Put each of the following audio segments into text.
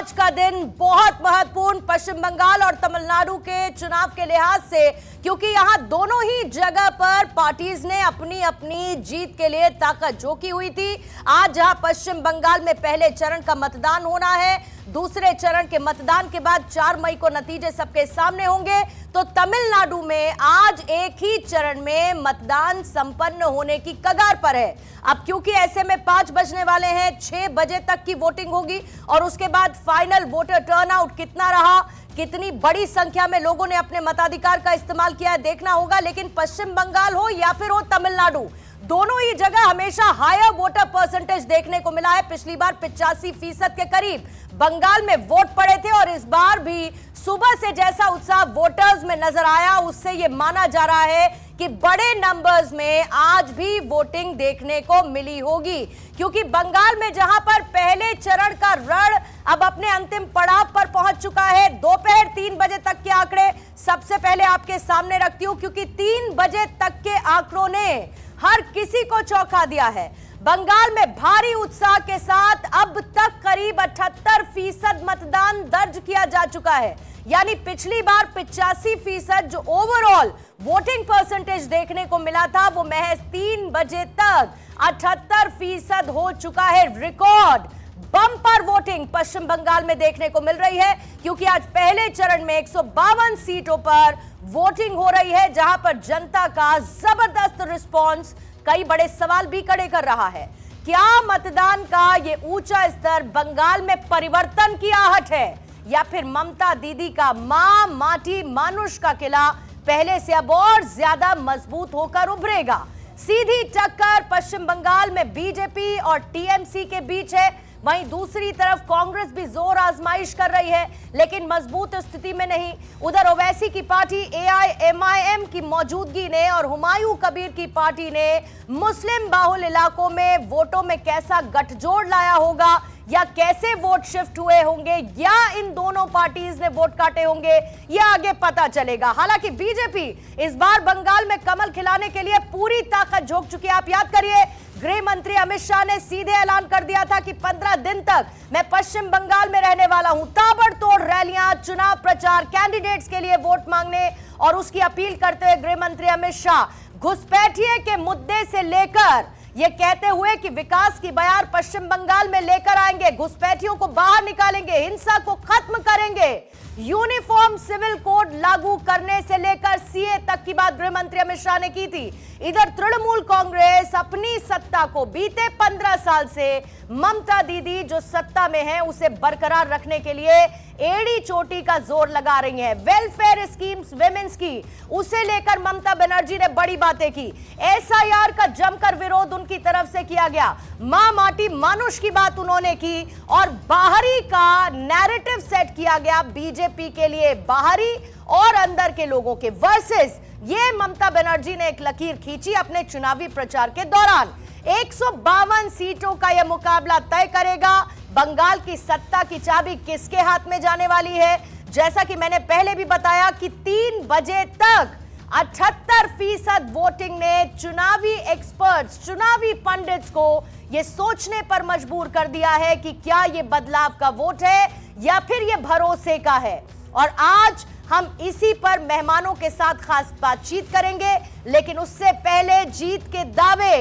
आज का दिन बहुत महत्वपूर्ण पश्चिम बंगाल और तमिलनाडु के चुनाव के लिहाज से, क्योंकि यहां दोनों ही जगह पर पार्टीज ने अपनी अपनी जीत के लिए ताकत झोंकी हुई थी। आज जहां पश्चिम बंगाल में पहले चरण का मतदान होना है, दूसरे चरण के मतदान के बाद 4 मई को नतीजे सबके सामने होंगे, तो तमिलनाडु में आज एक ही चरण में मतदान संपन्न होने की कगार पर है। अब क्योंकि ऐसे में 5 बजने वाले हैं, 6 बजे तक की वोटिंग होगी और उसके बाद फाइनल वोटर टर्नआउट कितना रहा, कितनी बड़ी संख्या में लोगों ने अपने मताधिकार का इस्तेमाल किया देखना होगा। लेकिन पश्चिम बंगाल हो या फिर हो तमिलनाडु, दोनों ही जगह हमेशा हायर वोटर परसेंटेज देखने को मिला है। पिछली बार 85% के करीब बंगाल में वोट पड़े थे और इस बार भी सुबह से जैसा उत्साह वोटर्स में नजर आया, उससे यह माना जा रहा है कि बड़े नंबर्स में आज भी वोटिंग देखने को मिली होगी। क्योंकि बंगाल में जहां पर पहले चरण का रण अब अपने अंतिम पड़ाव पर पहुंच चुका है, दोपहर 3 बजे तक के आंकड़े सबसे पहले आपके सामने रखती हूं, क्योंकि 3 बजे तक के आंकड़ों ने हर किसी को चौंका दिया है। बंगाल में भारी उत्साह के साथ अब तक करीब 78% मतदान दर्ज किया जा चुका है। यानी पिछली बार 85% जो ओवरऑल वोटिंग परसेंटेज देखने को मिला था, वो महज 3 बजे तक 78% हो चुका है। रिकॉर्ड बम्पर वोटिंग पश्चिम बंगाल में देखने को मिल रही है, क्योंकि आज पहले चरण में 152 सीटों पर वोटिंग हो रही है, जहां पर जनता का जबरदस्त रिस्पांस कई बड़े सवाल भी खड़े कर रहा है। क्या मतदान का ये ऊंचा स्तर बंगाल में परिवर्तन की आहट है, या फिर ममता दीदी का मां माटी मानुष का किला पहले से अब और ज्यादा मजबूत होकर उभरेगा? सीधी टक्कर पश्चिम बंगाल में बीजेपी और टीएमसी के बीच है, वहीं दूसरी तरफ कांग्रेस भी जोर आजमाइश कर रही है, लेकिन मजबूत स्थिति में नहीं। उधर ओवैसी की पार्टी एआईएमआईएम की मौजूदगी ने और हुमायूं कबीर की पार्टी ने मुस्लिम बाहुल इलाकों में वोटों में कैसा गठजोड़ लाया होगा, या कैसे वोट शिफ्ट हुए होंगे, या इन दोनों पार्टीज ने वोट काटे होंगे, यह आगे पता चलेगा। हालांकि बीजेपी इस बार बंगाल में कमल खिलाने के लिए पूरी ताकत झोंक चुकी है। आप याद करिए, गृह मंत्री अमित शाह ने सीधे ऐलान कर दिया था कि 15 दिन तक मैं पश्चिम बंगाल में रहने वाला हूं। ताबड़तोड़ रैलियां, चुनाव प्रचार, कैंडिडेट्स के लिए वोट मांगने और उसकी अपील करते हुए गृह मंत्री अमित शाह घुसपैठिए के मुद्दे से लेकर ये कहते हुए कि विकास की बयार पश्चिम बंगाल में लेकर आएंगे, घुसपैठियों को बाहर निकालेंगे, हिंसा को खत्म करेंगे, यूनिफॉर्म सिविल कोड लागू करने से लेकर सीए तक की बात गृह मंत्री अमित शाह ने की थी। इधर तृणमूल कांग्रेस अपनी सत्ता को बीते 15 साल से ममता दीदी जो सत्ता में है उसे बरकरार रखने के लिए एड़ी चोटी का जोर लगा रही है। वेलफेयर स्कीम्स विमेंस की, उसे लेकर ममता बनर्जी ने बड़ी बातें की। एसआईआर का जमकर विरोध उनकी तरफ से किया गया। मां माटी मानुष की बात उन्होंने की और बाहरी का नैरेटिव सेट किया गया बीजेपी के लिए, बाहरी और अंदर के लोगों के वर्सेस। ये ममता बनर्जी ने एक लकीर खींची अपने चुनावी प्रचार के दौरान। 152 सीटों का यह मुकाबला तय करेगा बंगाल की सत्ता की चाबी किसके हाथ में जाने वाली है। जैसा कि मैंने पहले भी बताया कि 3 बजे तक 78% वोटिंग ने चुनावी एक्सपर्ट्स, चुनावी पंडित्स को यह सोचने पर मजबूर कर दिया है कि क्या यह बदलाव का वोट है या फिर यह भरोसे का है। और आज हम इसी पर मेहमानों के साथ खास बातचीत करेंगे, लेकिन उससे पहले जीत के दावे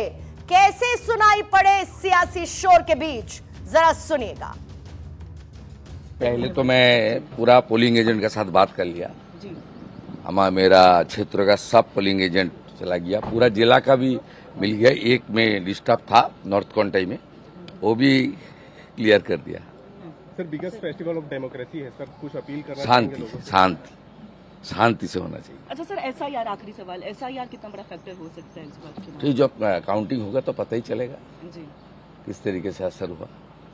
कैसे सुनाई पड़े इस सियासी शोर के बीच, जरा सुनिएगा। पहले तो मैं पूरा पोलिंग एजेंट के साथ बात कर लिया। मेरा क्षेत्र का सब पोलिंग एजेंट चला गया, पूरा जिला का भी मिल गया। एक में डिस्टर्ब था नॉर्थ कोंटाई में, वो भी क्लियर कर दिया। Sir, biggest festival of democracy है सर, कुछ अपील करना शांति शांति से होना चाहिए। अच्छा सर, एसआईआर, आखिरी सवाल, एसआईआर कितना बड़ा फैक्टर हो सकता है इस बार चुनाव? तो जब काउंटिंग होगा तो पता ही चलेगा जी किस तरीके से असर हुआ।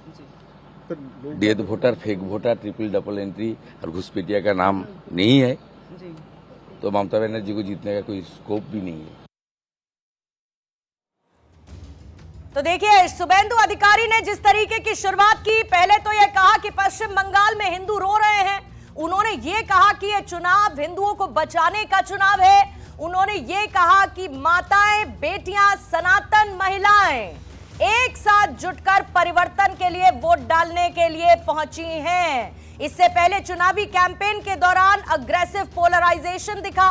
जी death voter, fake voter, triple double entry और घुसपैठिया का नाम नहीं है, जी तो ममता बनर्जी को जीतने का कोई स्कोप भी नहीं है। तो देखिए, शुभेंदु अधिकारी ने जिस तरीके की शुरुआत की, पहले तो यह कहा कि पश्चिम बंगाल में हिंदू रो रहे हैं। उन्होंने ये कहा कि यह चुनाव हिंदुओं को बचाने का चुनाव है। उन्होंने ये कहा कि माताएं, बेटियां, सनातन महिलाएं एक साथ जुटकर परिवर्तन के लिए वोट डालने के लिए पहुंची हैं। इससे पहले चुनावी कैंपेन के दौरान अग्रेसिव पोलराइजेशन दिखा।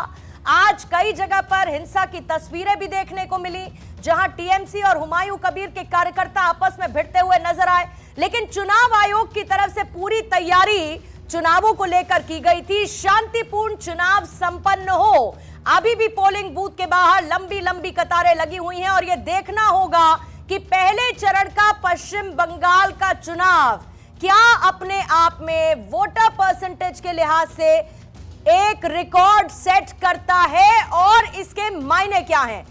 आज कई जगह पर हिंसा की तस्वीरें भी देखने को मिली, जहां टीएमसी और हुमायूं कबीर के कार्यकर्ता आपस में भिड़ते हुए नजर आए। लेकिन चुनाव आयोग की तरफ से पूरी तैयारी चुनावों को लेकर की गई थी। शांतिपूर्ण चुनाव संपन्न हो। अभी भी पोलिंग बूथ के बाहर लंबी लंबी कतारें लगी हुई हैं और यह देखना होगा कि पहले चरण का पश्चिम बंगाल का चुनाव क्या अपने आप में वोटर परसेंटेज के लिहाज से एक रिकॉर्ड सेट करता है और इसके मायने क्या हैं।